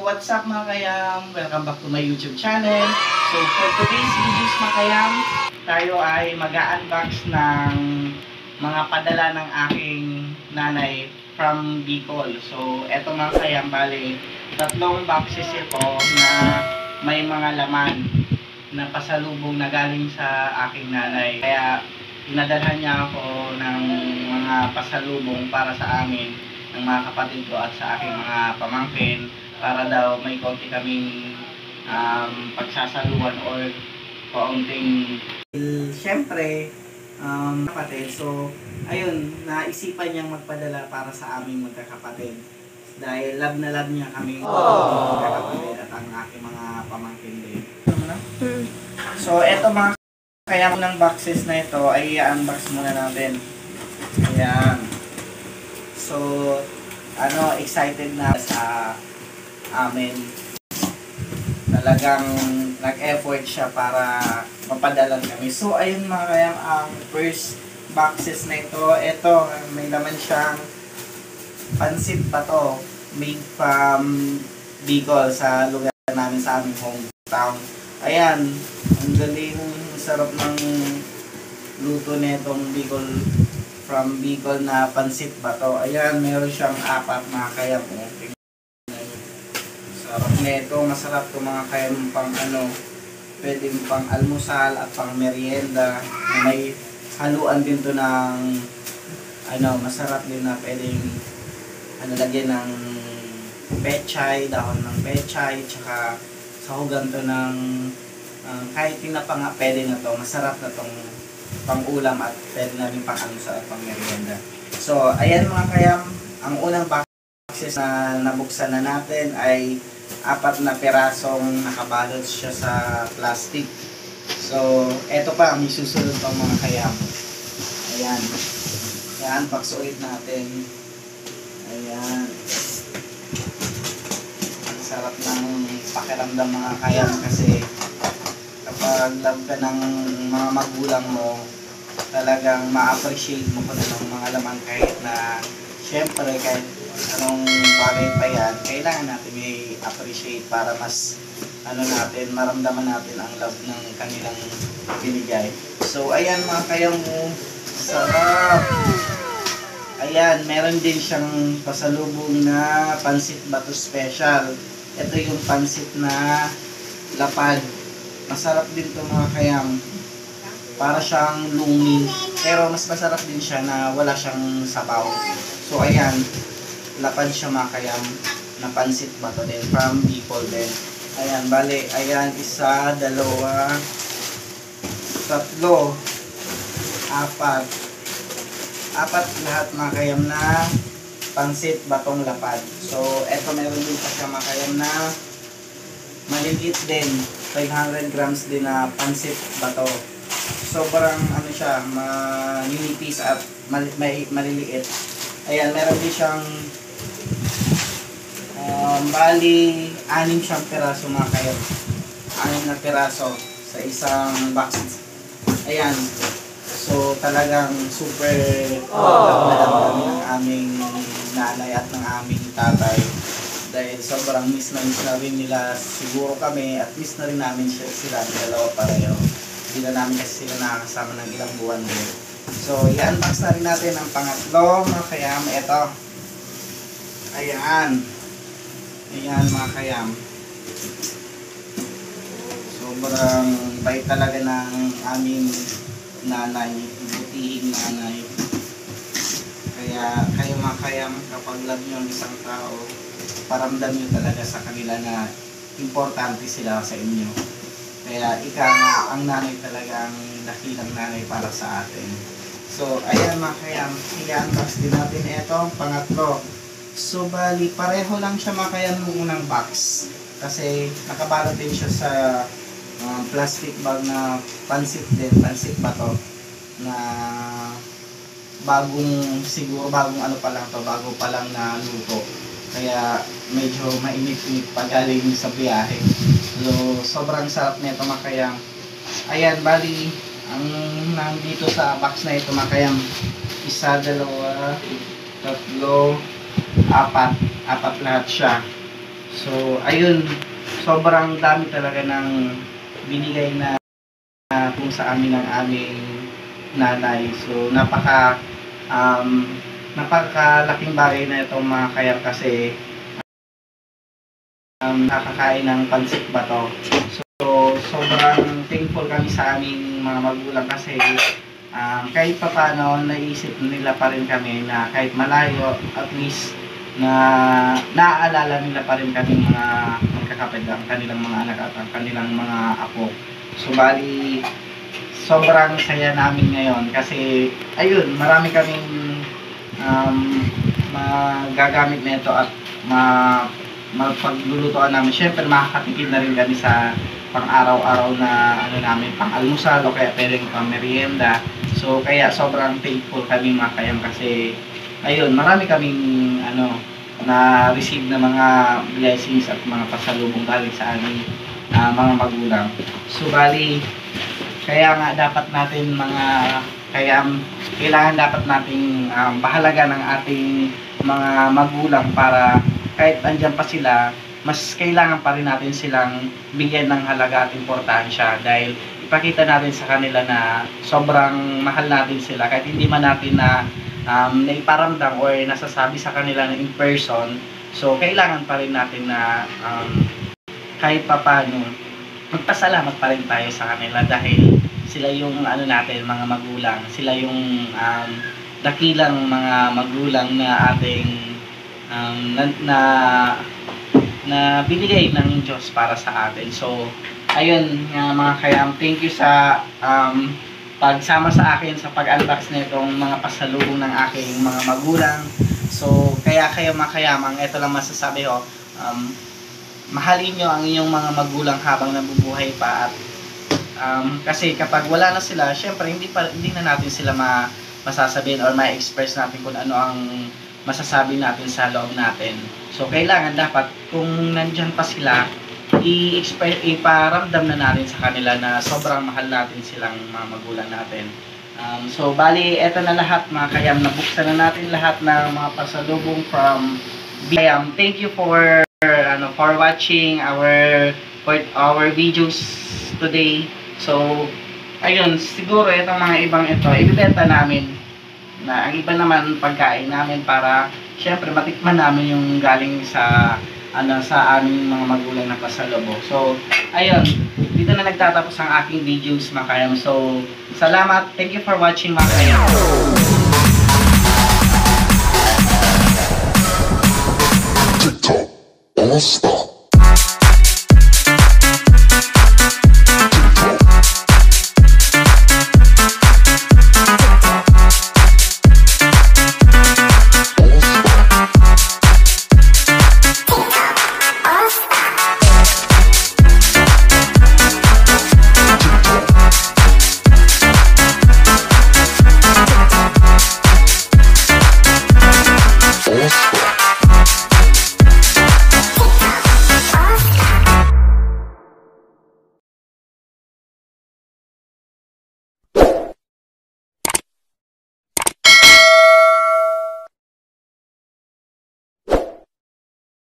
what's up mga kayam? Welcome back to my YouTube channel. So, for today's videos mga kayam, tayo ay mag-unbox ng mga padala ng aking nanay from Bicol. So, eto mga kayam, bali, 3 boxes ito na may mga laman na pasalubong na galing sa aking nanay. Kaya, pinadalhan niya ako ng mga pasalubong para sa amin ng mga kapatid ko at sa aking mga pamangkin para daw may konti kaming pagsasaluhan or kaunting siyempre kapatid. So ayun, naisipan niyang magpadala para sa aming magkakapatid dahil love na love niya kaming magkakapatid at ang aking mga pamangkin din. So eto mga kaya ng boxes na ito ay i-unbox muna natin. Ayan. So, excited na sa amin. Talagang nag-effort siya para mapadalan kami. So, ayun mga kayang ang first boxes na ito. Ito, may laman siyang pansit pa to. Made from Bicol sa lugar namin sa aming hometown. Ayan, ang galing, sarap ng luto nitong Bicol. From Bicol na pansit ba to. Ayan, meron siyang 4 mga kayam. Sarap nito, masarap to mga kayam pang pwedeng pang almusal at pang merienda. May haluan din to ng masarap din na pwedeng lagyan ng pechay, dahon ng pechay, tsaka sahugan to ng kahit tinapa nga pwede na to. Masarap na tong pang-ulam at pwede namin pang-almusal at pang-merienda. So, ayan mga kayam, ang unang boxes na nabuksan na natin ay 4 na pirasong nakabalot siya sa plastic. So, eto pa, may susunod pang mga kayam. Ayan. Ayan, paksuit natin. Ayan. Ang sarap ng pakiramdam mga kayam kasi kapag love ka ng mga magulang mo, talagang ma-appreciate mo kung anong mga laman kahit na syempre kahit anong bagay pa yan, kailangan natin may appreciate para mas maramdaman natin ang love ng kanilang binigay. So ayan mga kayang mo, sarap! Ayan, meron din siyang pasalubong na pansit bato special. Ito yung pansit na lapad. Masarap din to mga kayam. Para siyang lumi. Pero mas masarap din siya na wala siyang sabaw. So ayan, lapad siya mga kayam. Na pansit ba to din? From Bicol din. Ayan, bale, ayan, 1, 2, 3, 4 lahat mga kayam na pansit batong lapad. So eto meron din pa siya mga kayam na maliliit din, 500 grams din na pansit bato. Sobrang siya, manipis at maliliit. Ayan, meron din siyang bali 6 siyang piraso mga kayo. 6 na piraso sa isang box. Ayan. So talagang super kami ng aming nanay at ng aming tatay. Dahil sobrang miss na rin nila siguro kami at miss na rin namin sila dalawa pareho. Hindi na namin kasi sila nakakasama ng ilang buwan din. So i-unbox na rin natin ang pangatlo mga kayam. Ito. Ayan. Ayan mga kayam. Sobrang bait talaga ng aming nanay. Butihing nanay. Kaya kayo mga kayam, kapag love nyo ang isang tao, paramdam nyo talaga sa kanila na importante sila sa inyo. Kaya ang nanay talaga ang dakilang nanay para sa atin. So, ayan mga kayam, i-unbox din natin ito, pangatlo. So, bali, pareho lang siya mga kayam ng unang box. Kasi nakabalot din siya sa plastic bag na pansit ba to? Na bagong bago pa lang na luto. Kaya medyo mainit-init pa galing sa biyahe. So, sobrang sarap nito mga kayam. Ayan, bali, ang nandito sa box na ito mga kayam, 1, 2, 3, 4 lahat siya. So, ayun, sobrang dami talaga ng binigay na kung sa amin ng aming nanay. So, um, napakalaking bagay na itong mga kayam kasi nakakain ng pansit bato. So, sobrang thankful kami sa aming mga magulang kasi kahit pa paano naisip nila pa rin kami na kahit malayo, at least na naaalala nila pa rin kaming mga magkakapatid, ang kanilang mga anak at ang kanilang mga apo. So, bali, sobrang saya namin ngayon kasi ayun, marami kaming magagamit nito at mapaglulutuan namin. Syempre makakatipid na rin kami sa pang-araw-araw na namin, pang-almusal o kaya pwedeng pang-merienda. So kaya sobrang thankful kami mga kayam kasi ayun, marami kaming na-receive na mga blessings at mga pasalubong galing sa aming mga magulang. So bali, kaya nga dapat natin kailangan dapat nating bahalaga ng ating mga magulang para kahit andyan pa sila, mas kailangan pa rin natin silang bigyan ng halaga at importansya dahil ipakita natin sa kanila na sobrang mahal natin sila kahit hindi man natin naiparamdam or nasasabi sa kanila na in person. So kailangan pa rin natin na kahit papano magpasalamat pa rin tayo sa kanila dahil sila yung natin, mga magulang, sila yung dakilang mga magulang na ating na binigay ng Diyos para sa atin. So ayun mga kayam, thank you sa pagsama sa akin sa pag-unbox nitong mga pasalubong ng aking mga magulang. So kaya kayo mga kayamang, ito lang masasabi ko, mahalin nyo ang inyong mga magulang habang nabubuhay pa at kasi kapag wala na sila, syempre hindi na natin sila masasabihin or ma-express natin kung ano ang masasabi natin sa loob natin. So kailangan dapat kung nandyan pa sila, iparamdam na natin sa kanila na sobrang mahal natin silang mga magulang natin. So bali, eto na lahat mga kayam, nabuksan na natin lahat ng mga pasalubong from Kayam. Thank you for watching our videos today. So ayun, siguro itong mga ibang ito ibebenta namin na ang iba naman pagkain namin para syempre matikman namin yung galing sa sa aming mga magulang na pasalubong. So ayun, dito na nagtatapos ang aking videos mga kayam. So salamat, thank you for watching mga kayam. TikTok, all stop.